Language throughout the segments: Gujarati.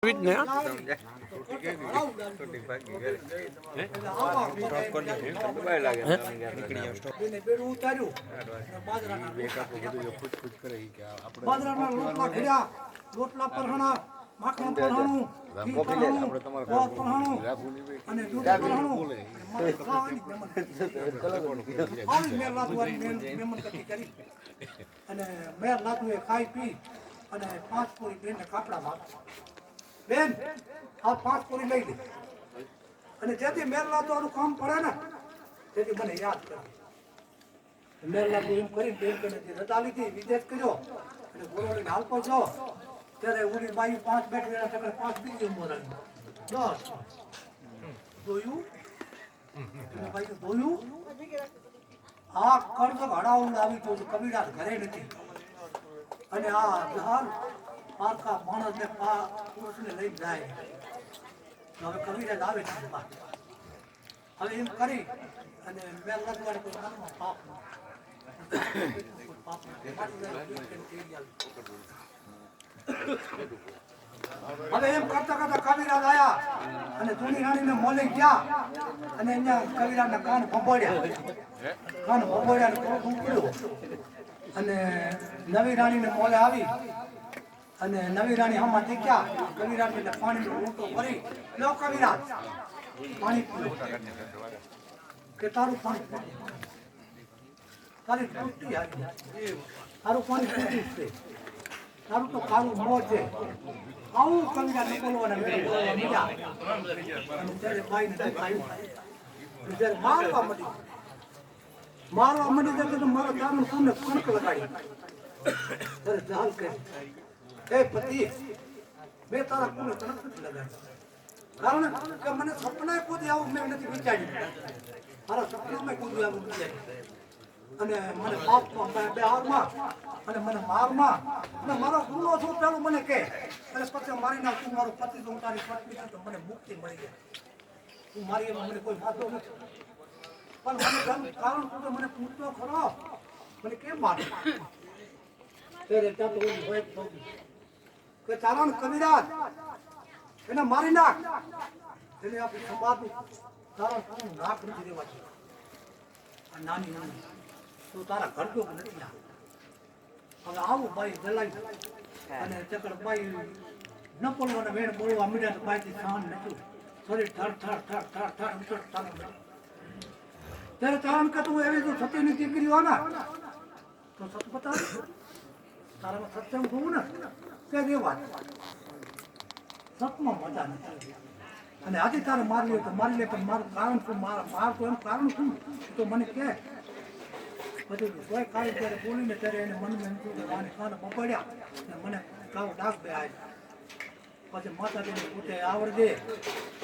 ને રોટલા પરહણા માખણ પરહણું ઘી પરહણું ગોળ પરહણું અને દૂધ પરહણું અને મેર લાદુ એ ખાઈ પી અને 5 પૂરી બેન કાપડા માં બેન આ 5 પૂરી લઈ લે અને જેથી મેર લાદવાનું કામ પડે ને તેથી મને યાદ કરો મેર લાદુ એમ કરી બેન કે રજા લીધી વિદેશ કર્યો અને બોરોડી હાલ પર જો ત્યારે ઉડી બાઈ 5 બેઠ વેળા તક 5 બીજી મોરાની 10 જોયું બાઈ જોયું આ કર્જ ઘડાવું આવી તો કબીરા ઘરે નથી અને આ જહાન પારકા માણસને પુરુષને લઈ જાય હવે કબીરા આવે છે હવે એમ કરી અને મેં લગવાડે કોઈ મનમાં પાપ હવે એમ કરતા કરતા કબીરાજ આયા અને જૂની રાણીને મોલે ગયા અને અહીંયા કબીરાજના કાન ભંભોળ્યા ને થોડું ઉકળ્યું અને નવી રાણીને મોલે આવી અને નવી રાણી આમાં દેખ્યા કબીરાજ એટલે પાણીનો ઊંટો ભરી લો કબીરાજ પાણી પીવો કે તારું પાણી તારી તૂટી આવી તારું પાણી તૂટી છે તારું તો કાળું મોં છે આવું કબીરાજને બોલવાના મળ્યા અને ત્યારે ભાઈને દેખાયું ત્યારે મારવા મળી જતો તો મારા તારનું સુને કણક લગાડી ત્યારે જાલ કહે હે પતિ મેં તારા કોને કણક નથી લગાડી કારણ કે મને સપનાએ કોઈ આવું મેં નથી વિચાર્યું મારા સપનામાં કોઈ આવું વિચાર્યું અને મને બાપમાં બે હારમાં અને મને મારમાં અને મારો ગુનો શું પેલું મને કહે અને પછી મારી નાખ તું મારો પતિ તો હું તારી પત્ની છું તો મને મુક્તિ મળી જાય તું મારી એમાં મને કોઈ વાંધો નથી પણ મને કારણ તું તો મને પૂછતો ખરો મને કેમ મારે ત્યારે ત્યાં તો હોય કે ચારણ કબીરાજ એને મારી નાખ એને આપણી સમાજનું ચારણ કરવું નાક નથી દેવા છે નાની નાની તો તારા ઘર તો નથી હવે આવું બાઈ જલાઈ અને ચકડ બાઈ ન બોલવાના વેણ બોલવા મીડિયા તો બાઈથી સહન નતું શરીર થર થર થર થર થર ઉતર ચાલુ ત્યારે ચારણ કે તું એવી જો સતીની દીકરી હો ને તો સત બતાવ તારામાં સત્સંગ થવું ને તે રેવા સતમાં મજા નથી અને આજે તારે મારી લે તો મારી લે પણ મારું કારણ શું માર તો એમ કારણ શું તો મને કહે બધું કોઈ કાળી ત્યારે બોલીને ત્યારે એને મનમાં એમ થયું કે આને કાને બપડ્યા અને મને કાળો ડાક બે આવ્યો પછી માતાજીને પોતે આવડે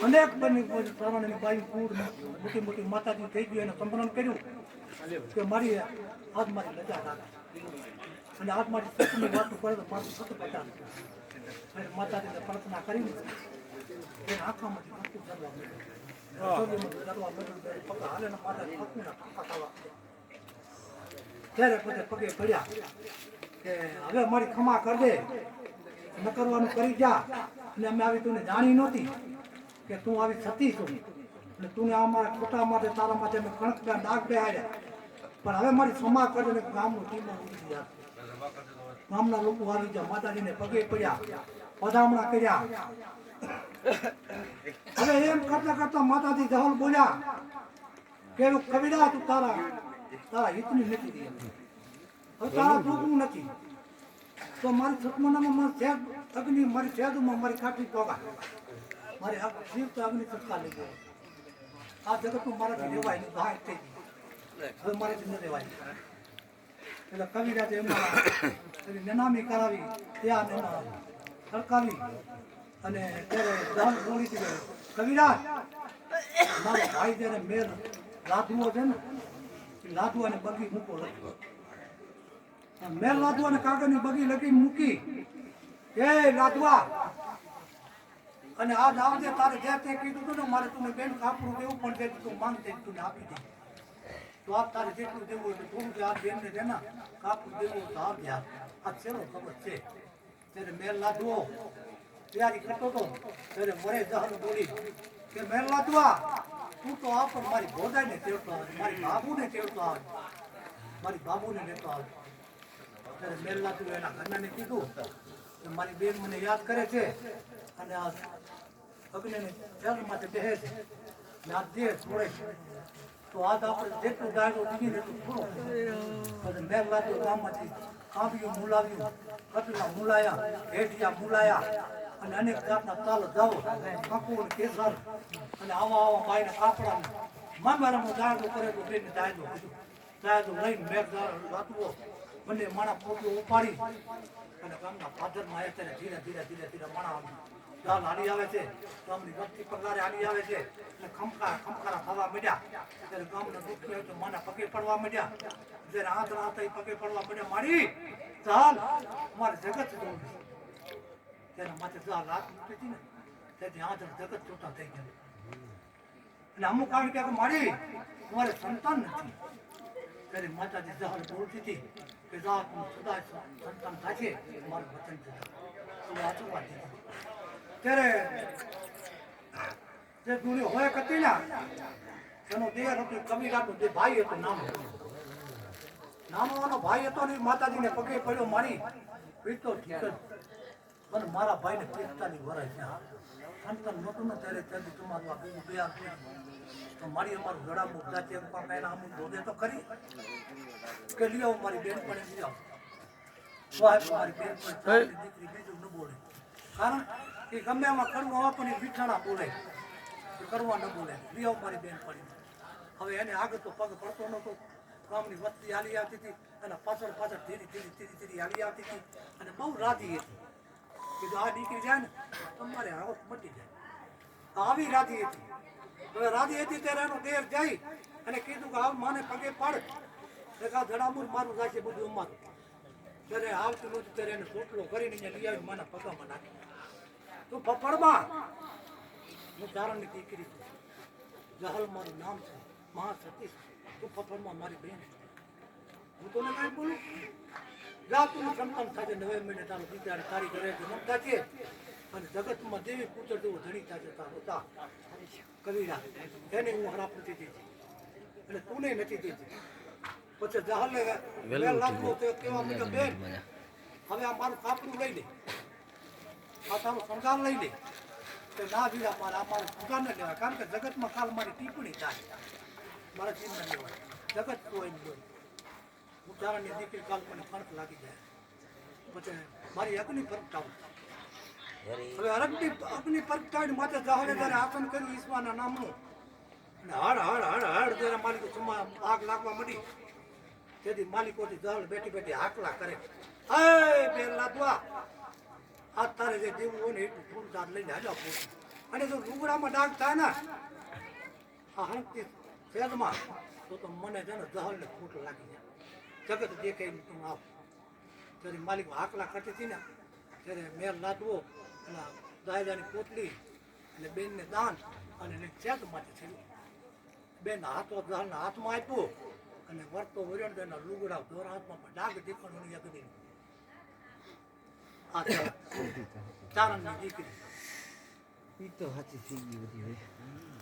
અનેક બની શરણની બાઈ કૂડ મોટી મોટી માતાજી થઈ ગયું એને સંભરણ કર્યું કે મારી આજ મારી લજા દાદા અને આજ મારી સતની વાતો કરે તો મારું સત પચાસ માતાજીને પ્રાર્થના કરીને એ આંખામાંથી આંખું કરવા મળ્યું હાલે ને માતાજી આંખું ખાવા ત્યારે પોતે પગે પડ્યા કે હવે મારી ખમા કરજે ન કરવાનું કરી જા અને અમે આવી તું જાણી નહોતી કે તું આવી સતી છું અને તું અમારા ખોટા માટે તારા માટે અમે કણક બે ડાક બે આવ્યા પણ હવે મારી ક્ષમા કરજે ને ગામનું ટીમો ઉડી ગયા ગામના લોકો આવી ગયા માતાજીને પગે પડ્યા પધામણા કર્યા હવે એમ કરતા કરતા માતાજી જહલ બોલ્યા કે કબીરા તું તારા હિતની નથી દે હવે તારા જોગવું નથી તો મારી સતમાનામાં મારી સેદ અગ્નિ મારી સેદમાં મારી કાઠી પોગા મારી જીવ તો અગ્નિ સત્તા લઈ ગયો આ જગતમાં મારાથી રેવાય નહીં બહાર થઈ ગઈ હવે મારાથી ન રેવાય એટલે કવિરાજે એમાં નનામી કરાવી ત્યાં એમાં સરકાવી અને ત્યારે દાન બોલી હતી કવિરાજ મારો ભાઈ જ્યારે મેર લાદવો છે ને લાદુ અને બગી મૂકો લખ્યો મેલ લાદુ અને કાગળની બગી લખી મૂકી એ લાદવા અને આજ આવજે તારે જે તે કીધું હતું ને મારે તું બેન કાપડું દેવું પણ જે તું માંગતે તું આપી દે તો આપ તારે જેટલું દેવું હોય થોડું આ બેનને દેના કાપડું દેવું તો આપ યાર આ છેલ્લો ખબર છે ત્યારે મેલ લાદવો તૈયારી કરતો હતો ત્યારે મરે જહાન બોલી કે મેલા દુઆ તું તો આ પણ મારી ભોજાઈને તેડતો આવે મારી બાબુને તેડતો આવે મારી બાબુને લેતો આવે ત્યારે મેલા તું એના ઘરનાને કીધું કે મારી બેન મને યાદ કરે છે અને આ અગ્નિને જલમાંથી બેહે છે ને આ દેહ છોડે છે તો આજ આપણે જેટલું ડાયરો દીધી એટલું પૂરું પછી મેલા તું ગામમાંથી કાવ્યું મૂલાવ્યું કટલા મૂલાયા હેઠિયા મૂલાયા અને અનેક જાતના તાલ જાઓ કપૂર કેસર અને આવા ભાઈને કાપડા મામારામાં દાયરો કરેલો બેને દાયરો કીધું દાયરો લઈને મેઘ વાતવો બંને માણા પોટલો ઉપાડી અને ગામના ફાધરમાં આવ્યા ત્યારે ધીરે ધીરે ધીરે ધીરે માણા દાલ હાલી આવે છે ગામની વસ્તી પગારે હાલી આવે છે અને ખમખારા થવા માંડ્યા ત્યારે ગામના દુઃખી હોય તો માના પગે પડવા માંડ્યા જ્યારે હાથ રાત પગે પડવા માંડ્યા મારી ચાલ અમારે જગત જોવું તેના માથે રાત મૂકી હતી ને તેથી હાથ જગત ચોટા થઈ ગયા અને અમુક આવી કે મારી તમારે સંતાન નથી ત્યારે માતાજી જહર બોલતી હતી કે રાત સદા સંતાન થશે મારું વચન છે વાંચવા દીધી ત્યારે જે દુનિયા હોય હતી ને એનો દેર હતો કબીરાનો જે ભાઈ હતો નાનો ભાઈ હતો ને માતાજીને પગે પડ્યો મારી પીતો ઠીક જ પણ મારા ભાઈને 45 વર્ષ છે સંતાન નહોતું ને ત્યારે ત્યાંથી તમારું આ બીજું બે તો મારી અમારું ગળા મુદ્દા છે એના અમુક રોગે તો ખરી કે લઈ આવો મારી બેન પણ લઈ આવો મારી બેન પણ દીકરી બીજું ન બોલે કારણ કે ગમે એમાં કરવું આવે પણ એ મીઠાણા બોલે કરવા ન બોલે લઈ આવો મારી બેન પડી હવે એને આગળ તો પગ પડતો નહોતો ગામની વસ્તી હાલી આવતી હતી અને પાછળ ધીરે ધીરે હાલી આવતી હતી અને બહુ રાજી હતી કીધું આ દીકરી જાય ને તમારે આવત મટી જાય આવી રાજી હતી હવે રાજી હતી ત્યારે એનો દેર જઈ અને કીધું કે હાલ માને પગે પાડ આ ધડામૂર મારું રાખે બધું અમારું ત્યારે આવતું નહોતું ત્યારે એને પોટલો કરીને અહીંયા લઈ આવી માના પગામાં નાખી તું ફફડમાં હું ચારણની દીકરી છું જહલ મારું નામ છે મહાસતી તું ફફડમાં મારી બેન હું તને કાંઈ બોલું જા તું સંતાન થશે 9 મહિને તારું દીકરા તારી ઘરે જન્મતા છે અને જગતમાં દેવી પુત્ર જેવો ધણી થશે તારો તા કવિરા એને હું હરાપતી દીધી અને તુને નથી દીધી પછી જહલને વેલ લાગવો તો કેવા મને બેન હવે આ મારું કાપડું લઈ લે આ તારું સંગાન લઈ લે તો ના દીધા મારા આ મારું સંગાન ન લેવાય કારણ કે જગતમાં કાલ મારી ટીપણી થાય મારા જીવ ન લેવાય જગત કોઈ નહીં બોલ હું ચારણની દીકરી કાલ મને ફરક લાગી જાય પછી મારી અગ્નિ પરગટાવું હવે અગ્નિ પરગટાવીને માથે જહાલે જ્યારે આસન કર્યું ઈશ્વરના નામનું અને હળ જ્યારે માલિકો સુમાં આગ લાગવા માંડી તેથી માલિકોથી જહલ બેઠી બેઠી હાકલા કરે હે બેન લાદવા આ તારે જે દેવું હોય ને એટલું થોડું તાર લઈને હાલ્યા પોતું અને જો લુગડામાં ડાઘ થાય ને આ હણકતી ફેદમાં તો મને છે ને જહલને ખોટ લાગી જાય જગત દેખાય તું આવ ત્યારે માલિક હાકલા કરતી હતી ને ત્યારે મેર લાદવો અને દાયજાની પોટલી અને બેનને દાન અને ચેત માટે થયું બેન હાથો જહલના હાથમાં આપ્યો અને વર્તો વર્યો તેના લુગડા દોરા હાથમાં ડાઘ દેખાણું નહીં અગદી આ ચારણની દીકરી ઈ તો સાચી થઈ ગઈ બધી હવે